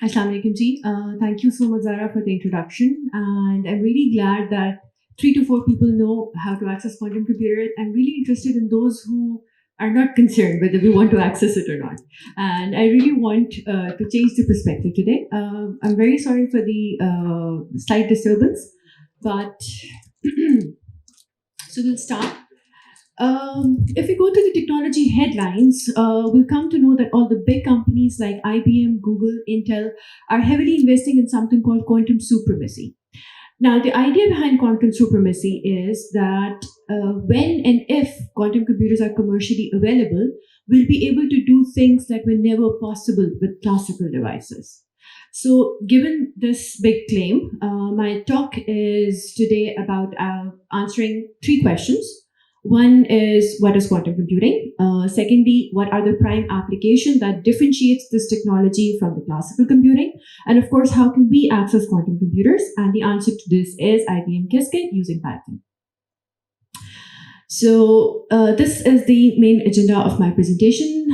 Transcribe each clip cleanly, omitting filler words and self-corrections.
Assalamu alaikum ji. Thank you so much, Zara, for the introduction. And I'm really glad that 3 to 4 people know how to access quantum computers. I'm really interested in those who are not concerned whether we want to access it or not. And I really want to change the perspective today. I'm very sorry for the slight disturbance, but so we'll start. If we go to the technology headlines, we'll come to know that all the big companies like IBM, Google, Intel are heavily investing in something called quantum supremacy. Now, the idea behind quantum supremacy is that when and if quantum computers are commercially available, we'll be able to do things that were never possible with classical devices. So, given this big claim, my talk is today about answering 3 questions. One is, what is quantum computing? Secondly, what are the prime applications that differentiates this technology from the classical computing? And of course, how can we access quantum computers? And the answer to this is IBM Qiskit using PyCon. So this is the main agenda of my presentation.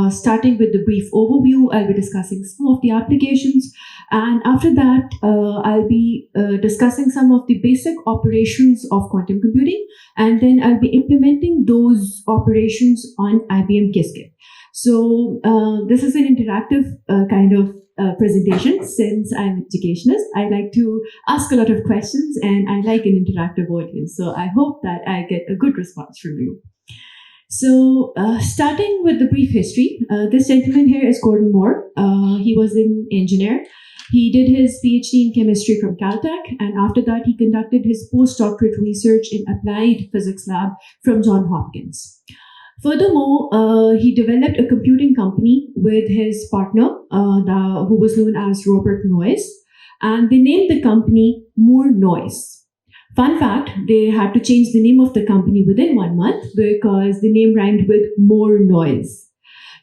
Starting with the brief overview, I'll be discussing some of the applications. And after that, I'll be discussing some of the basic operations of quantum computing. And then I'll be implementing those operations on IBM Qiskit. So this is an interactive kind of presentation. Since I'm an educationist, I like to ask a lot of questions and I like an interactive audience. So I hope that I get a good response from you. So starting with the brief history, this gentleman here is Gordon Moore. He was an engineer. He did his PhD in chemistry from Caltech, and after that he conducted his postdoctorate research in applied physics lab from Johns Hopkins. Furthermore, he developed a computing company with his partner, who was known as Robert Noyce, and they named the company Moore Noyce. Fun fact, they had to change the name of the company within 1 month because the name rhymed with more noise.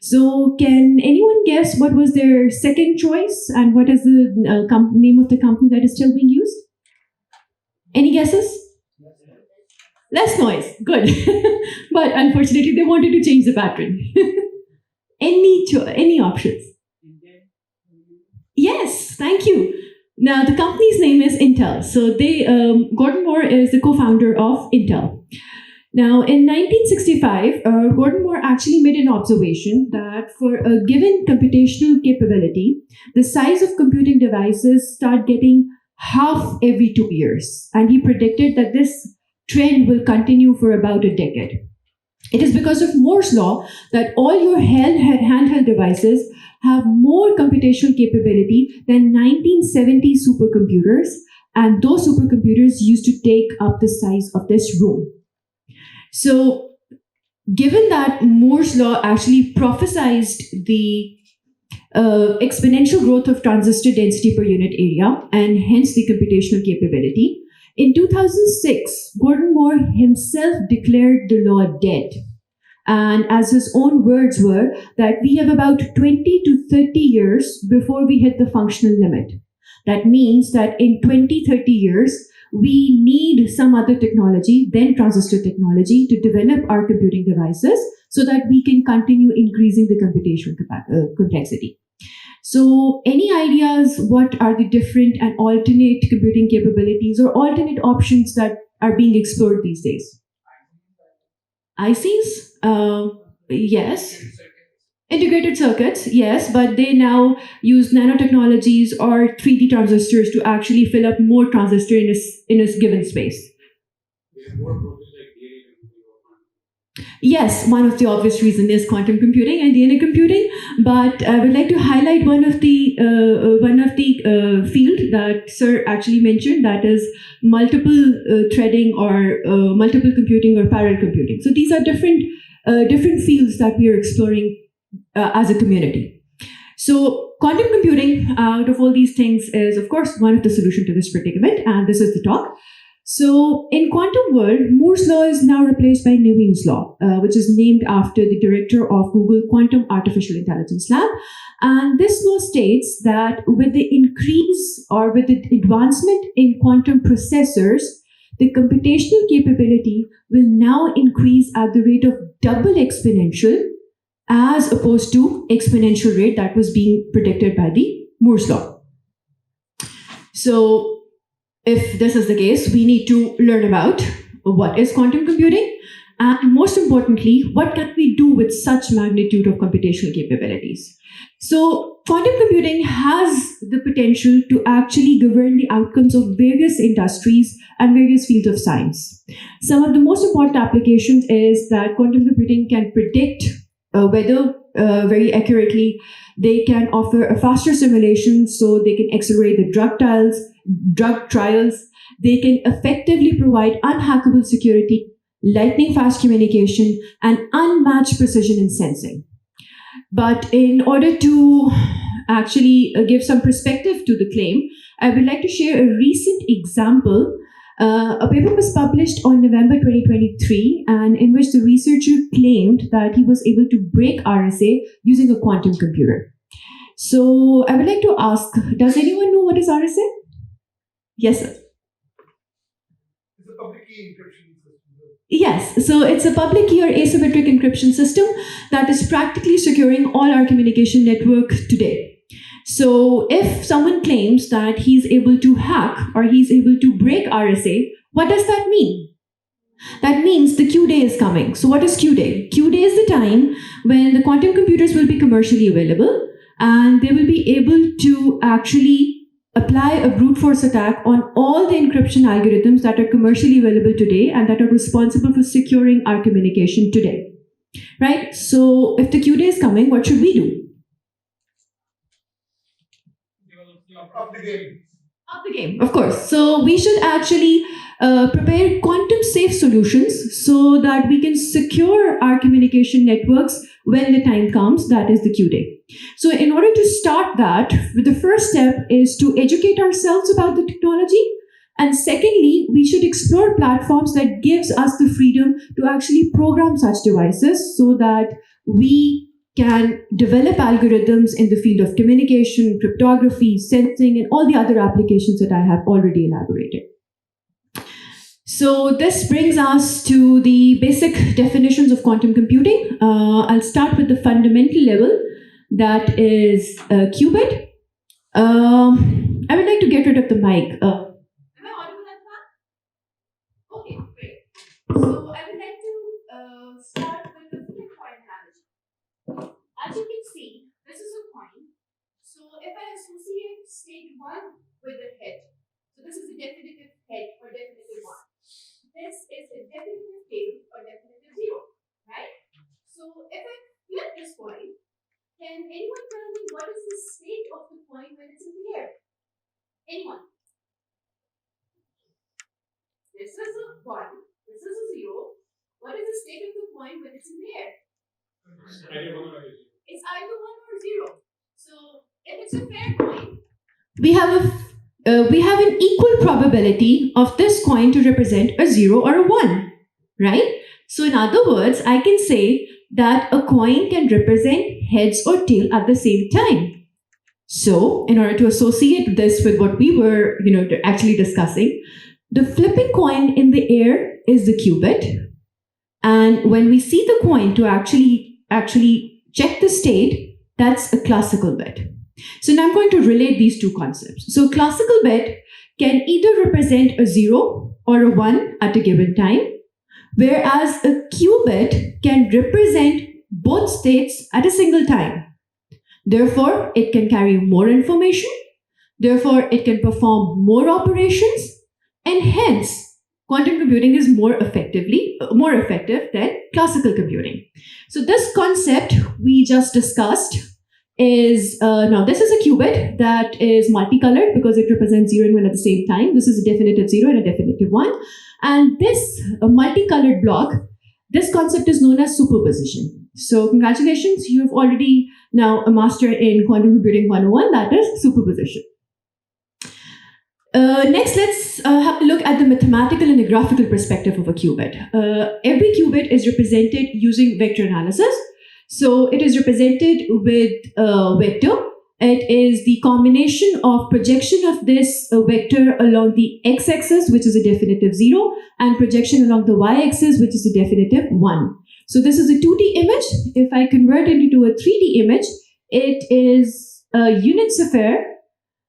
So can anyone guess what was their second choice and what is the name of the company that is still being used? Any guesses? Less noise. Good. But unfortunately, they wanted to change the pattern. Any options? Yes, thank you. Now, the company's name is Intel. So Gordon Moore is the co-founder of Intel. Now, in 1965, Gordon Moore actually made an observation that for a given computational capability, the size of computing devices start getting half every 2 years. And he predicted that this trend will continue for about a decade. It is because of Moore's law that all your handheld devices have more computational capability than 1970 supercomputers, and those supercomputers used to take up the size of this room. So, given that Moore's law actually prophesied the exponential growth of transistor density per unit area and hence the computational capability, in 2006, Gordon Moore himself declared the law dead. And as his own words were, that we have about 20 to 30 years before we hit the functional limit. That means that in 20, 30 years, we need some other technology than transistor technology to develop our computing devices so that we can continue increasing the computational complexity. So any ideas what are the different and alternate computing capabilities or alternate options that are being explored these days? ICs? Yes. Integrated circuits, yes, but they now use nanotechnologies or 3D transistors to actually fill up more transistor in a given space. Yes, one of the obvious reasons is quantum computing and DNA computing, but I would like to highlight one of the field that Sir actually mentioned, that is multiple threading or multiple computing or parallel computing. So these are different fields that we are exploring as a community. So quantum computing, out of all these things, is of course one of the solutions to this predicament, and this is the talk. So in quantum world, Moore's law is now replaced by Newton's law, which is named after the director of Google Quantum Artificial Intelligence Lab. And this law states that with the increase or with the advancement in quantum processors, the computational capability will now increase at the rate of double exponential as opposed to exponential rate that was being predicted by the Moore's law. So if this is the case, we need to learn about what is quantum computing, and most importantly, what can we do with such magnitude of computational capabilities. So quantum computing has the potential to actually govern the outcomes of various industries and various fields of science. Some of the most important applications is that quantum computing can predict weather very accurately. They can offer a faster simulation, so they can accelerate the drug trials. They can effectively provide unhackable security, lightning fast communication, and unmatched precision in sensing. But in order to actually give some perspective to the claim, I would like to share a recent example. A paper was published on November 2023, and in which the researcher claimed that he was able to break RSA using a quantum computer. So I would like to ask, does anyone know what is RSA? Yes, sir. It's a public key encryption system. Yes, so it's a public key or asymmetric encryption system that is practically securing all our communication network today. So if someone claims that he's able to hack or he's able to break RSA, what does that mean? That means the Q day is coming. So what is Q day? Q day is the time when the quantum computers will be commercially available, and they will be able to actually apply a brute force attack on all the encryption algorithms that are commercially available today and that are responsible for securing our communication today. Right? So if the Q day is coming, what should we do? Up the game. Up the game, of course. So we should actually prepare quantum safe solutions so that we can secure our communication networks when the time comes, that is the Q day. So in order to start that, the first step is to educate ourselves about the technology. And secondly, we should explore platforms that gives us the freedom to actually program such devices so that we can develop algorithms in the field of communication, cryptography, sensing, and all the other applications that I have already elaborated. So this brings us to the basic definitions of quantum computing. I'll start with the fundamental level, that is qubit. I would like to get rid of the mic. Am I audible at that? Okay, great. So I would like to start with the flip coin analogy. As you can see, this is a coin. So if I associate state 1 with the head, so this is a definitive head or definitive 1. This is a definitive tail or definitive 0, right? So if I flip this coin, can anyone tell me what is the state of the coin when it's in the air? Anyone? This is a 1, this is a 0. What is the state of the coin when it's in the air? It's either 1 or 0. So if it's a fair coin, we have an equal probability of this coin to represent a 0 or a 1, right? So in other words, I can say that a coin can represent heads or tail at the same time. So in order to associate this with what we were actually discussing, the flipping coin in the air is the qubit. And when we see the coin to actually check the state, that's a classical bit. So now I'm going to relate these two concepts. So classical bit can either represent a 0 or a 1 at a given time, whereas a qubit can represent both states at a single time. Therefore, it can carry more information. Therefore, it can perform more operations, and hence, quantum computing is more effective than classical computing. So this concept we just discussed is, now this is a qubit that is multicolored because it represents 0 and 1 at the same time. This is a definitive 0 and a definitive 1. And this multicolored block, this concept is known as superposition. So congratulations, you have already now a master in quantum computing 101, that is superposition. Next, let's have a look at the mathematical and the graphical perspective of a qubit. Every qubit is represented using vector analysis. So it is represented with a vector. It is the combination of projection of this vector along the x-axis, which is a definitive 0, and projection along the y-axis, which is a definitive 1. So this is a 2D image. If I convert it into a 3D image, it is a unit sphere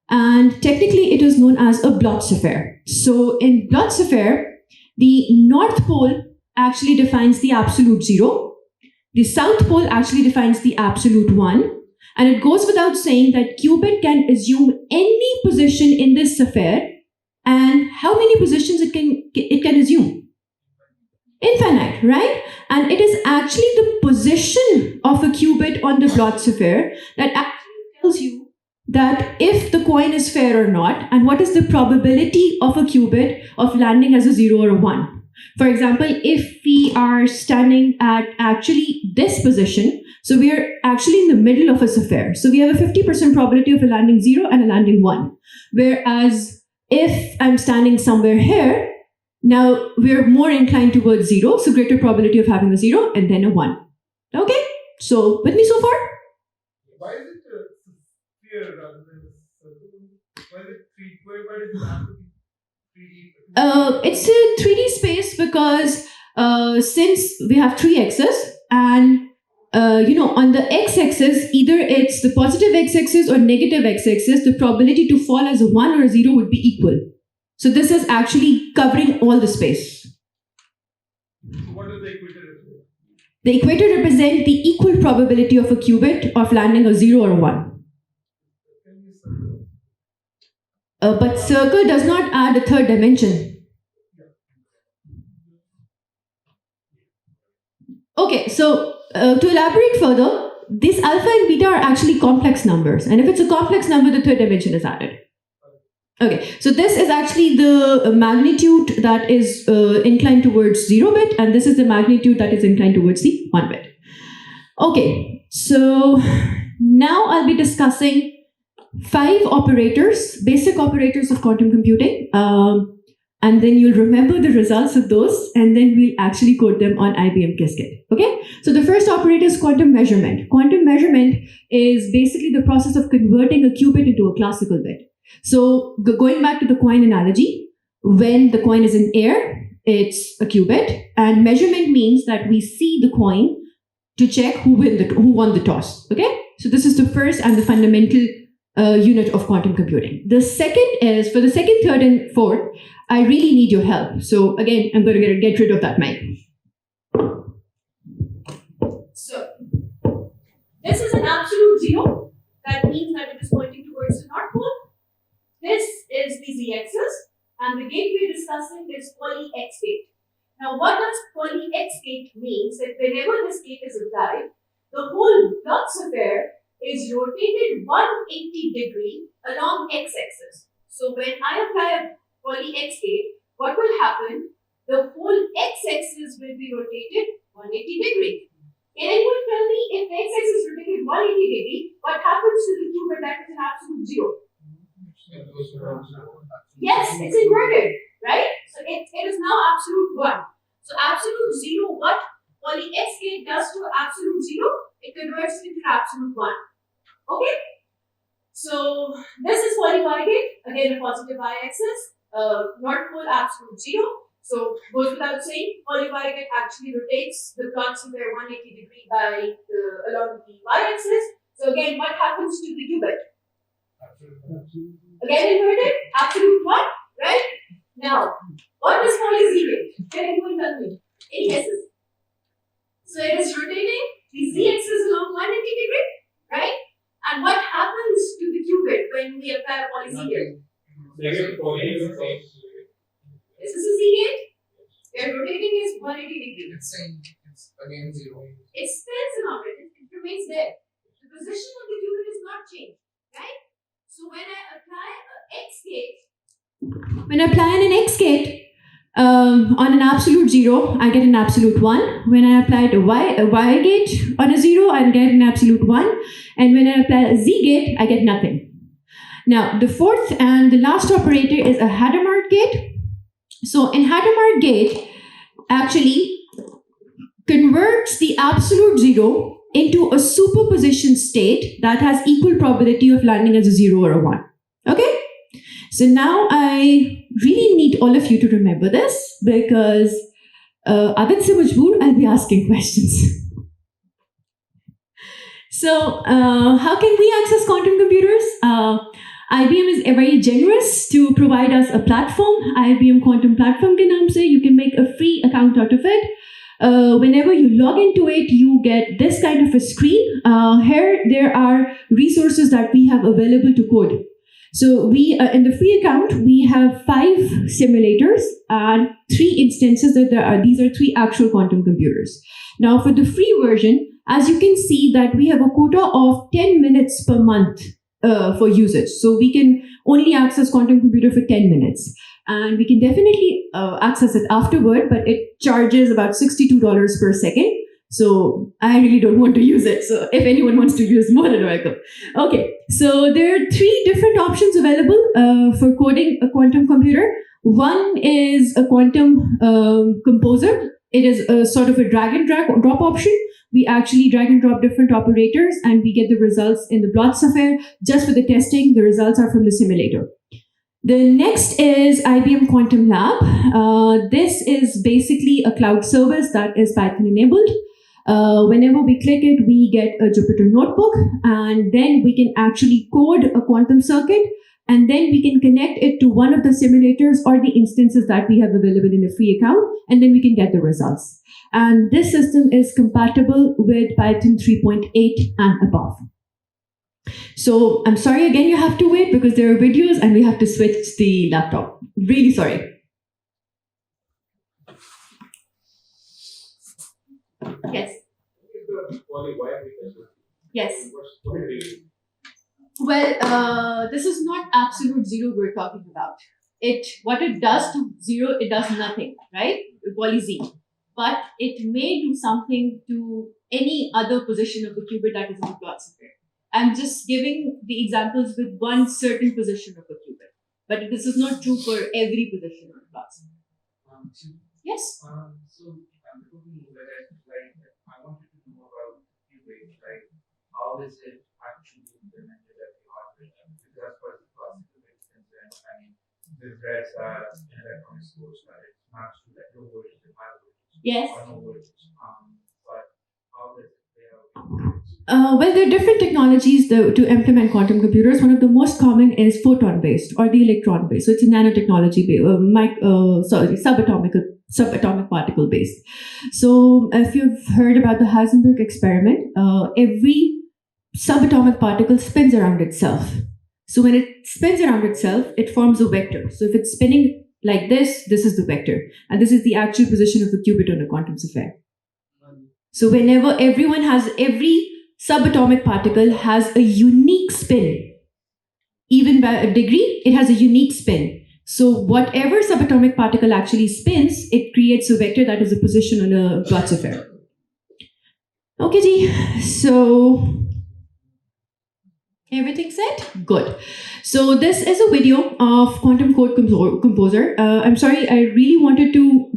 And technically, it is known as a Bloch's affair. So in Bloch's affair, the North Pole actually defines the absolute 0. The South Pole actually defines the absolute 1. And it goes without saying that qubit can assume any position in this affair. And how many positions it can assume? Infinite, right? And it is actually the position of a qubit on the Bloch's affair that actually tells you that if the coin is fair or not, and what is the probability of a qubit of landing as a 0 or a 1. For example, if we are standing at actually this position, so we are actually in the middle of a affair. So we have a 50% probability of a landing 0 and a landing 1. Whereas if I'm standing somewhere here, now we're more inclined towards 0, so greater probability of having a 0 and then a 1. Okay? So, with me so far? Why is it a sphere rather than a circle? Why is it three? Why does it have to be 3D? It's a 3D space because since we have 3 axes and on the x-axis, either it's the positive x-axis or negative x-axis, the probability to fall as a 1 or a 0 would be equal. So this is actually covering all the space. So what does the equator represent? The equator represents the equal probability of a qubit of landing a 0 or a 1. But circle does not add a third dimension. Okay, so to elaborate further, this alpha and beta are actually complex numbers. And if it's a complex number, the third dimension is added. Okay, so this is actually the magnitude that is inclined towards 0 bit, and this is the magnitude that is inclined towards the 1 bit. Okay, so now I'll be discussing 5 operators, basic operators of quantum computing, and then you'll remember the results of those, and then we'll actually code them on IBM Qiskit. Okay, so the first operator is quantum measurement. Quantum measurement is basically the process of converting a qubit into a classical bit. So going back to the coin analogy, when the coin is in air, it's a qubit, and measurement means that we see the coin to check who won the toss. Okay, so this is the first and the fundamental unit of quantum computing. The second is, for the second, third, and fourth, I really need your help. So again, I'm going to get rid of that mic. So this is an absolute 0. That means that it is pointing towards the North Pole. This is the z-axis, and the gate we're discussing is poly X gate. Now, what does poly X gate means? That whenever this gate is applied, the whole Bloch's affair is rotated 180 degree along x-axis. So when I apply a poly X gate, what will happen? The whole x-axis will be rotated 180 degree. Can anyone tell me if the x-axis is rotated 180 degree, what happens to the qubit that is an absolute 0? Yes, it's inverted, right? So it is now absolute 1. So absolute 0, what poly X gate does to absolute 0? It converts it into absolute 1. Okay? So this is poly Y gate, again a positive y-axis, North Pole absolute 0. So goes without saying, poly Y gate actually rotates the Bloch's affair 180 degree by along the y-axis. So again, what happens to the qubit? Again inverted, absolute 1, right? Now, what does poly Z gate? Can anyone tell me? Any guesses? So it is rotating the z-axis along 180 degree, right? And what happens to the qubit when we apply a poly Z gate? This is a Z gate. Their rotating is 180 degree. It's saying it's again 0. It spins around it. It remains there. The position of the qubit is not changed, right? So when I apply an X gate on an absolute 0, I get an absolute 1. When I apply a Y gate on a 0, I get an absolute 1. And when I apply a Z gate, I get nothing. Now, the fourth and the last operator is a Hadamard gate. So in Hadamard gate, actually converts the absolute 0 into a superposition state that has equal probability of landing as a 0 or a 1. Okay? So now I really need all of you to remember this because Adit se majboor, I'll be asking questions. So how can we access quantum computers? IBM is very generous to provide us a platform. IBM Quantum Platform के नाम से you can make a free account out of it. Whenever you log into it, you get this kind of a screen. Here, there are resources that we have available to code. So we, in the free account, we have 5 simulators and 3 instances that these are 3 actual quantum computers. Now for the free version, as you can see that we have a quota of 10 minutes per month for usage. So we can only access quantum computer for 10 minutes. And we can definitely access it afterward, but it charges about $62 per second. So I really don't want to use it. So if anyone wants to use, more than welcome. Okay, so there are 3 different options available for coding a quantum computer. One is a quantum composer. It is a sort of a drag and drop option. We actually drag and drop different operators and we get the results in the Bloch sphere. Just for the testing, the results are from the simulator. The next is IBM Quantum Lab. This is basically a cloud service that is Python enabled. Whenever we click it, we get a Jupyter notebook, and then we can actually code a quantum circuit, and then we can connect it to one of the simulators or the instances that we have available in a free account, and then we can get the results. And this system is compatible with Python 3.8 and above. So I'm sorry again you have to wait because there are videos and we have to switch the laptop. Really sorry. Yes. Yes. Well, this is not absolute zero we're talking about. What it does to zero, it does nothing, right? Poly Z. But it may do something to any other position of the qubit that is in the Bloch sphere. I'm just giving the examples with one certain position of a qubit. But this is not true for every position of the Bloch sphere. Yes? So, I wanted to know about qubit, like how is it actually implemented at the hardware level? Because as far as the classical is concerned, I mean, the threads are in electronic source, but it's maps to like low voltage and high voltage. Yes. Or no voltage. But how does it play out? Well, there are different technologies to implement quantum computers. One of the most common is photon-based or the electron-based. So it's a nanotechnology, subatomic particle-based. So if you've heard about the Heisenberg experiment, every subatomic particle spins around itself. So when it spins around itself, it forms a vector. So if it's spinning like this is the vector. And this is the actual position of the qubit on a quantum sphere. So whenever every subatomic particle has a unique spin. Even by a degree, it has a unique spin. So whatever subatomic particle actually spins, it creates a vector that is a position on a Bloch sphere. Okay, ji. So everything set? Good. So this is a video of Quantum Code Composer. I'm sorry, I really wanted to,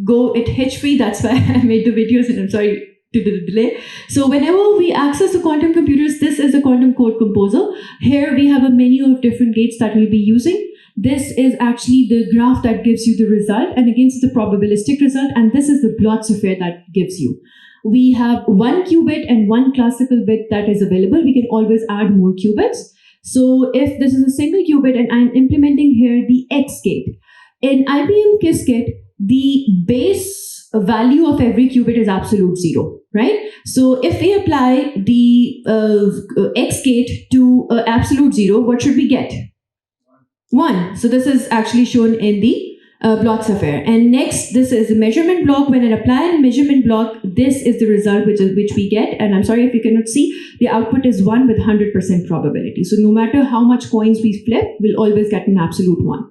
go it hitch-free. That's why I made the videos, and I'm sorry to the delay. So whenever we access the quantum computers, this is the Quantum Code Composer. Here we have a menu of different gates that we'll be using. This is actually the graph that gives you the result, and against the probabilistic result, and this is the Bloch sphere that gives you. We have 1 qubit and 1 classical bit that is available. We can always add more qubits. So if this is a single qubit and I'm implementing here the X gate, in IBM Qiskit, the base value of every qubit is absolute 0, right? So if we apply the X gate to absolute 0, what should we get? 1. So this is actually shown in the Bloch sphere. And next, this is a measurement block. When I apply a measurement block, this is the result which we get. And I'm sorry if you cannot see, the output is 1 with 100% probability. So no matter how much coins we flip, we'll always get an absolute 1.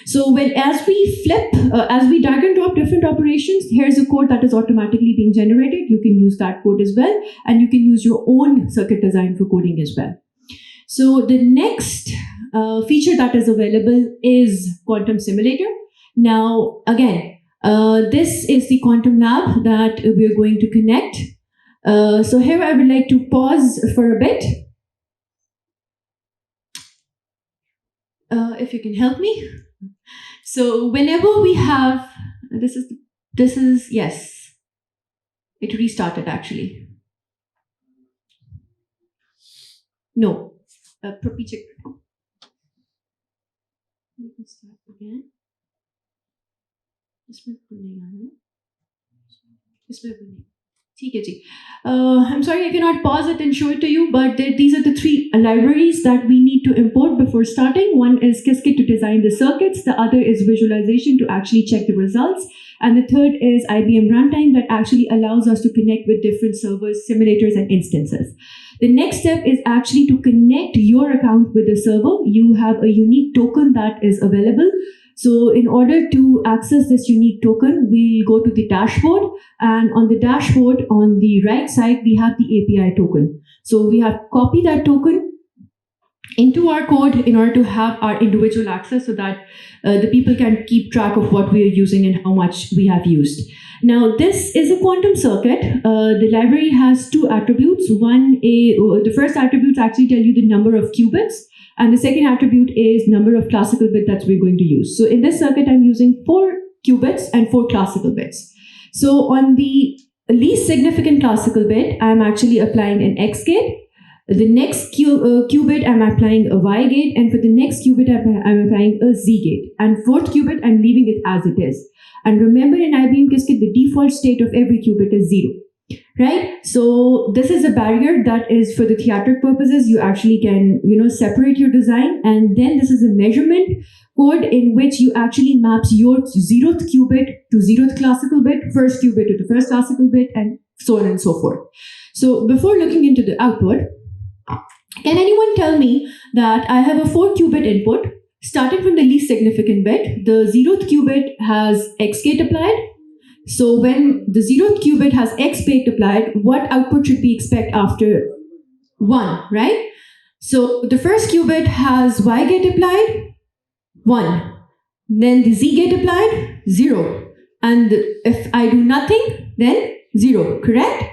So as we drag and drop different operations, here's a code that is automatically being generated. You can use that code as well, and you can use your own circuit design for coding as well. So the next feature that is available is Quantum Simulator. Now, again, this is the Quantum Lab that we're going to connect. So here I would like to pause for a bit. If you can help me. So whenever we have, this is, yes, it restarted actually. No. Propicek. We can start again. इसमें खुलेगा ना? इसमें खुलेगा. ठीक है जी. I'm sorry I cannot pause it and show it to you, but these are the three libraries that we need to import before starting. One is Qiskit to design the circuits, the other is visualization to actually check the results, and the third is IBM Runtime that actually allows us to connect with different servers, simulators, and instances. The next step is actually to connect your account with the server. You have a unique token that is available. So in order to access this unique token, we'll go to the dashboard, and on the dashboard on the right side, we have the API token. So we have to copy that token into our code in order to have our individual access so that the people can keep track of what we are using and how much we have used. Now, this is a quantum circuit. The library has two attributes. The first attributes actually tell you the number of qubits, and the second attribute is number of classical bits that we're going to use. So in this circuit, I'm using 4 qubits and 4 classical bits. So on the least significant classical bit, I'm actually applying an X gate. The next qubit, I'm applying a Y gate, and for the next qubit, I'm applying a Z gate. And fourth qubit, I'm leaving it as it is. And remember, in IBM Qiskit, the default state of every qubit is 0. Right? So this is a barrier that is for the theatric purposes. You actually can, separate your design. And then this is a measurement code in which you actually maps your 0th qubit to 0th classical bit, first qubit to the first classical bit, and so on and so forth. So before looking into the output, can anyone tell me that I have a 4 qubit input starting from the least significant bit? The 0th qubit has X gate applied. So when the 0th qubit has X gate applied, what output should we expect after 1, right? So the first qubit has Y gate applied, 1. Then the Z gate applied, 0. And if I do nothing, then 0, correct?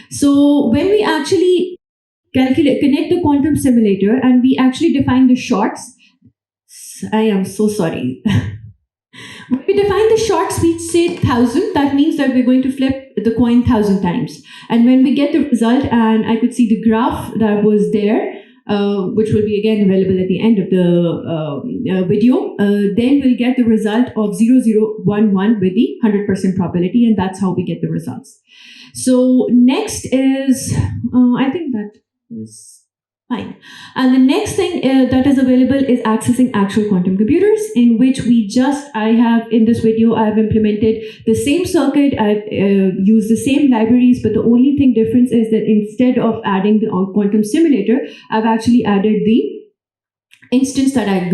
So when we actually connect the quantum simulator and we actually define the shorts, I am so sorry. When we define the shorts, we say 1000. That means that we're going to flip the coin 1000 times. And when we get the result, and I could see the graph that was there, which will be again available at the end of the video, then we'll get the result of 0011 with the 100% probability, and that's how we get the results. So next is, I think that is fine. And the next thing that is available is accessing actual quantum computers, in which in this video, I have implemented the same circuit, I've used the same libraries, but the only thing difference is that instead of adding the quantum simulator, I've actually added the instance that I'm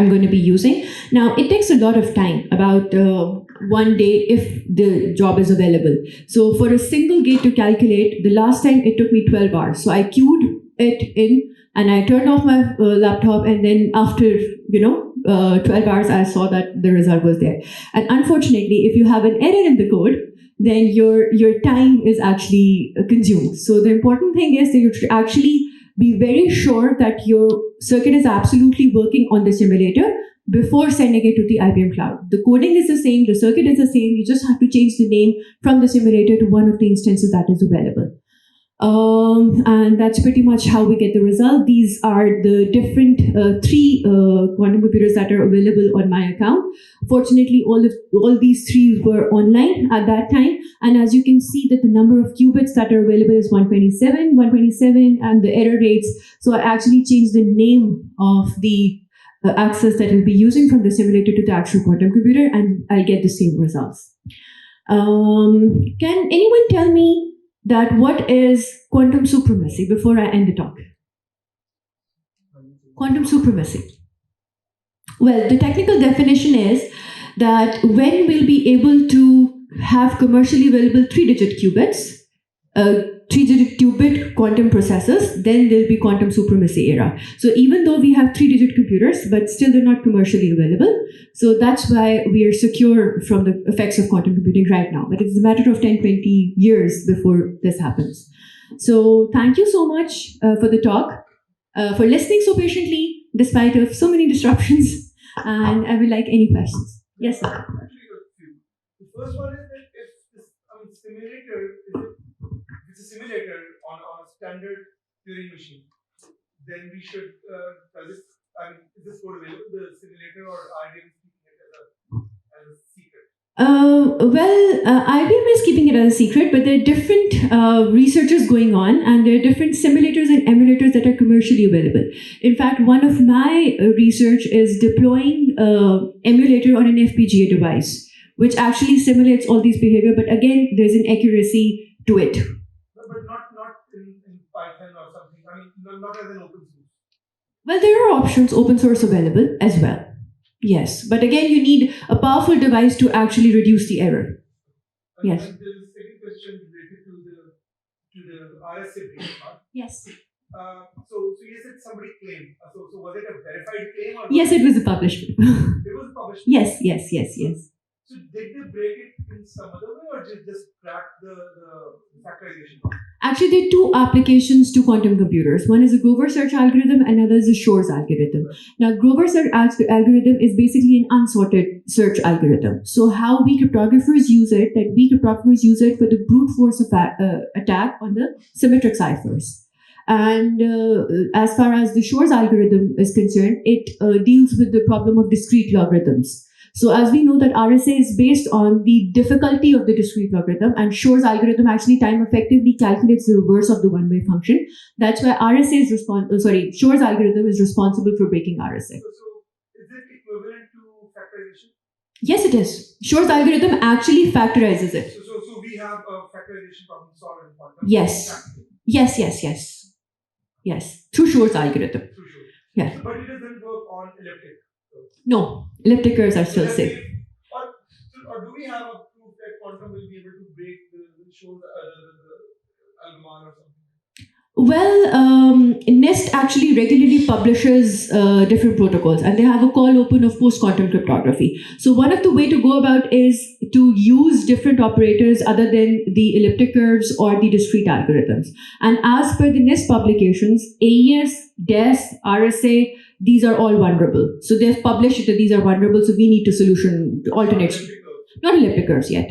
going to be using. Now, it takes a lot of time, about 1 day if the job is available. So for a single gate to calculate, the last time it took me 12 hours. So I queued it in and I turned off my laptop, and then after 12 hours I saw that the result was there. And unfortunately, if you have an error in the code, then your time is actually consumed. So the important thing is that you should actually be very sure that your circuit is absolutely working on the simulator before sending it to the IBM cloud. The coding is the same, the circuit is the same, you just have to change the name from the simulator to one of the instances that is available. And that's pretty much how we get the result. These are the different 3 quantum computers that are available on my account. Fortunately, all these 3 were online at that time. And as you can see that the number of qubits that are available is 127, and the error rates. So I actually changed the name of the access that I'll be using from the simulator to the actual quantum computer, and I'll get the same results. Can anyone tell me that what is quantum supremacy before I end the talk? Quantum supremacy. Well, the technical definition is that when we'll be able to have commercially available 3-digit qubits, 3-digit qubit quantum processors, then there'll be quantum supremacy era. So even though we have 3-digit computers, but still they're not commercially available. So that's why we are secure from the effects of quantum computing right now. But it's a matter of 10-20 years before this happens. So thank you so much for the talk, for listening so patiently, despite of so many disruptions. And I would like any questions. Yes, sir. The first one is that if this simulator is a simulator on a standard Turing machine, then we should is this code available, the simulator, or IBM is keeping it as a secret? IBM is keeping it as a secret, but there are different researches going on, and there are different simulators and emulators that are commercially available. In fact, one of my research is deploying emulator on an FPGA device, which actually simulates all these behavior, but again, there's an accuracy to it. But not in Python or something. I mean, not as an open source. Well, there are options open source available as well. Yes, but again, you need a powerful device to actually reduce the error. Yes. And the second question related to the RSA part. Yes. So you said somebody claimed. So was it a verified claim or? Yes, it was a published. It was published. Yes. So did they break it in some other way, or just crack the factorization? Actually, there are two applications to quantum computers. One is a Grover search algorithm, and another is a Shor's algorithm. Now, Grover search algorithm is basically an unsorted search algorithm. So how we cryptographers use it, for the brute force attack on the symmetric ciphers. And as far as the Shor's algorithm is concerned, it deals with the problem of discrete logarithms. So as we know that RSA is based on the difficulty of the discrete logarithm, and Shor's algorithm actually time effectively calculates the reverse of the one-way function. That's why Shor's algorithm is responsible for breaking RSA. So is it equivalent to factorization? Yes, it is. Shor's algorithm actually factorizes it. So we have a factorization problem solved in quantum. Yes. Through Shor's algorithm. Through Shor. Yeah. But it doesn't work on elliptic. No, ellipticers are still safe. Or do we have a proof that quantum will be able to break the Shor algorithm or something? Well, NUST actually regularly publishes different protocols, and they have a call open of post-quantum cryptography. So one of the way to go about is to use different operators other than the elliptic curves or the discrete algorithms. And as per the NUST publications, AES, DES, RSA, these are all vulnerable. So they've published that these are vulnerable, so we need to solution alternates. Not elliptic curves yet.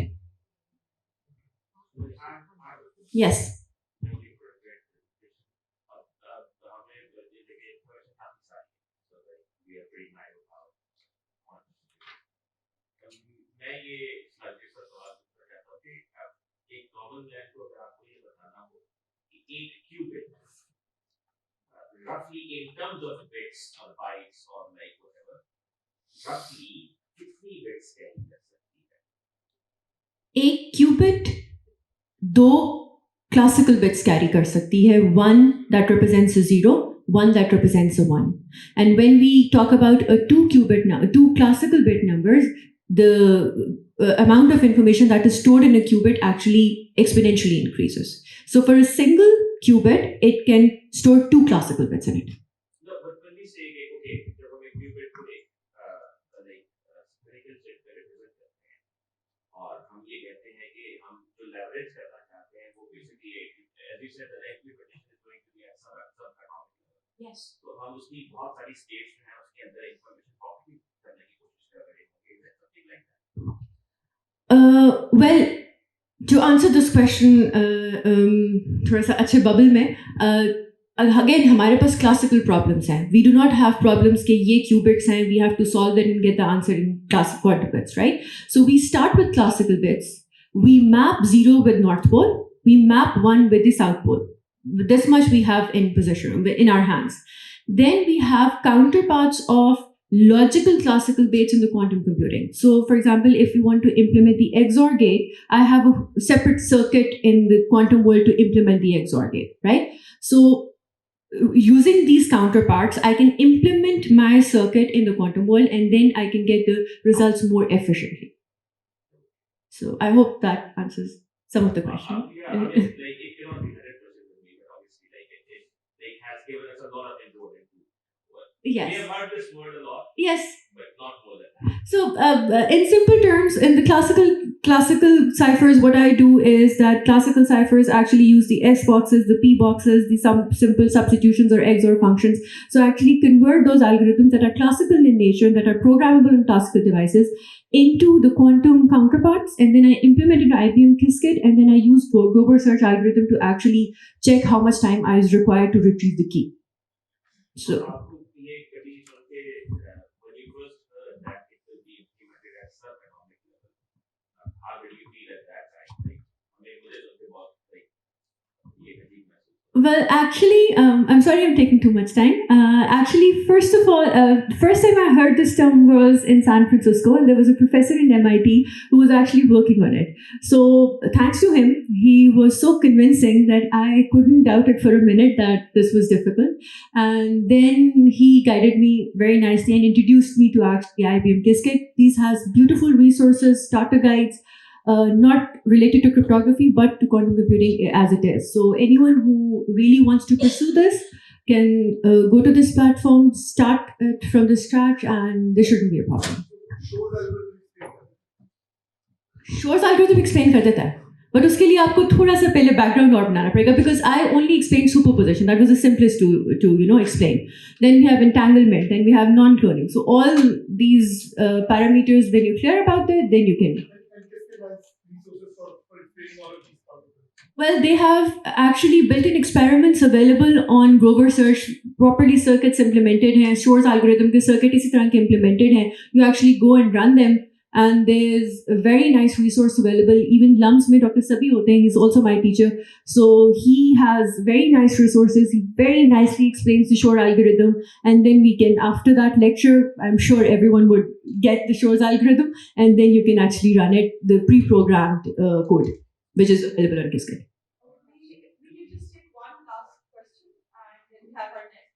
Yes. मैं ये slide से सवाल पूछना चाहता हूँ कि एक normal man को अगर आपको ये बताना हो कि एक qubit roughly in terms of bits or bytes or like whatever, roughly कितनी bits carry कर सकती है? एक क्यूबिट 2 classical bits carry कर सकती है. One that represents a 0, one that represents a 1. And when we talk about a 2 classical bit numbers, the amount of information that is stored in a qubit actually exponentially increases. So for a single qubit, it can store 2 classical bits in it. No, but when we say, okay, जब हम एक qubit को एक spherical set पे represent करते हैं और हम ये कहते हैं कि हम जो leverage करना चाहते हैं वो basically as you said the equipetition is going to be at some atomic level. Yes. तो हम उसकी बहुत सारी states जो हैं उसके अंदर information copy करने की कोशिश कर रहे होंगे. Is that something like that? Well, to answer this question, थोड़ा सा अच्छे bubble में, again हमारे पास classical problems हैं. We do not have problems कि ये qubits हैं. We have to solve them and get the answer in classical quantum bits, right? So we start with classical bits. We map 0 with North Pole. We map 1 with the South Pole. This much we have in position in our hands. Then we have counterparts of logical classical gates in the quantum computing. So, for example, if you want to implement the XOR gate, I have a separate circuit in the quantum world to implement the XOR gate, right? So, using these counterparts, I can implement my circuit in the quantum world, and then I can get the results more efficiently. So, I hope that answers some of the question. Yeah, I mean, like, it cannot be 100% with me, but obviously, like, it has given us a lot of input into what. Yes. We have heard this word a lot. Yes. But not more than that. So, in simple terms, in the classical ciphers, what I do is that classical ciphers actually use the S boxes, the P boxes, the some simple substitutions or XOR functions. So, actually convert those algorithms that are classical in nature, that are programmable in classical devices, into the quantum counterparts, and then I implement it into IBM Qiskit, and then I use Grover search algorithm to actually check how much time I is required to retrieve the key. So, आपको ये कभी सुन के when you first heard that it will be implemented at sub-atomic level, how did you feel at that time? Like, हमें मुझे सुन के बहुत like ये अजीब महसूस हुआ। well, actually, I'm sorry I'm taking too much time. Actually, first of all, first time I heard this term was in San Francisco, and there was a professor in MIT who was actually working on it. So, thanks to him, he was so convincing that I couldn't doubt it for a minute that this was difficult. And then he guided me very nicely and introduced me to actually IBM Qiskit. These has beautiful resources, starter guides, not related to cryptography, but to quantum computing as it is. So anyone who really wants to pursue this can go to this platform, start it from the scratch, and there shouldn't be a problem. Shore's algorithm explain कर देता है, but उसके लिए आपको थोड़ा सा पहले background और बनाना पड़ेगा, because I only explained superposition. That was the simplest to explain. Then we have entanglement, then we have non-cloning. So all these parameters, when you're clear about it, then you can. Well, they have actually built-in experiments available on Grover Search. Properly circuits implemented हैं, Shore's algorithm के circuit इसी तरह के implemented हैं. You actually go and run them, and there's a very nice resource available. Even LUMS में Dr. Sabi होते हैं. He's also my teacher, so he has very nice resources. He very nicely explains the Shore algorithm, and then we can, after that lecture, I'm sure everyone would get the Shore's algorithm, and then you can actually run it, the pre-programmed code, which is available on Qiskit. Will you just take one last question and then we have our next?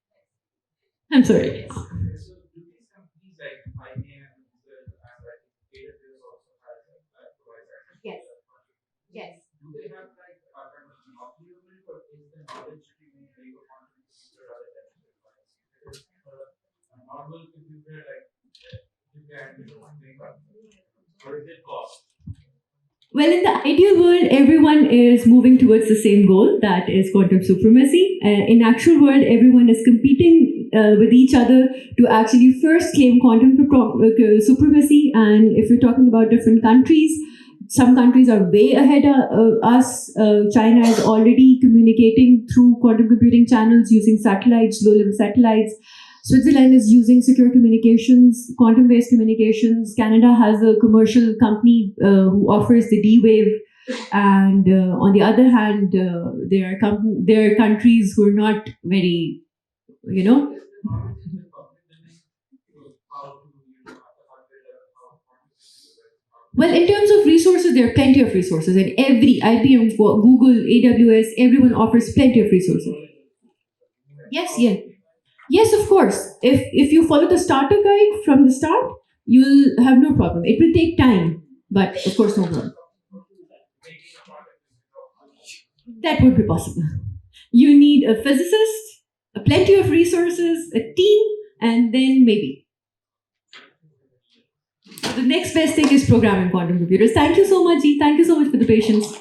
I'm sorry. So do these companies like IBM and Google and like AWS also have provides access to Yes. that? Yes. Do they have like a kind of monopoly over it, or is the knowledge to be made of quantum computer rather than the device? Because a normal computer like you can make up, or is it cost? Well, in the ideal world, everyone is moving towards the same goal, that is quantum supremacy. In actual world, everyone is competing with each other to actually first claim quantum supremacy. And if we're talking about different countries, some countries are way ahead of us. China is already communicating through quantum computing channels using satellites, low-level satellites. Switzerland is using secure communications, quantum-based communications. Canada has a commercial company who offers the D-Wave. And on the other hand, there are countries who are not very, Well, in terms of resources, there are plenty of resources. And every IBM, Google, AWS, everyone offers plenty of resources. Yes, of course. If you follow the starter guide from the start, you'll have no problem. It will take time, but of course, no problem. That would be possible. You need a physicist, plenty of resources, a team, and then maybe. The next best thing is programming quantum computers. Thank you so much, Ji. Thank you so much for the patience.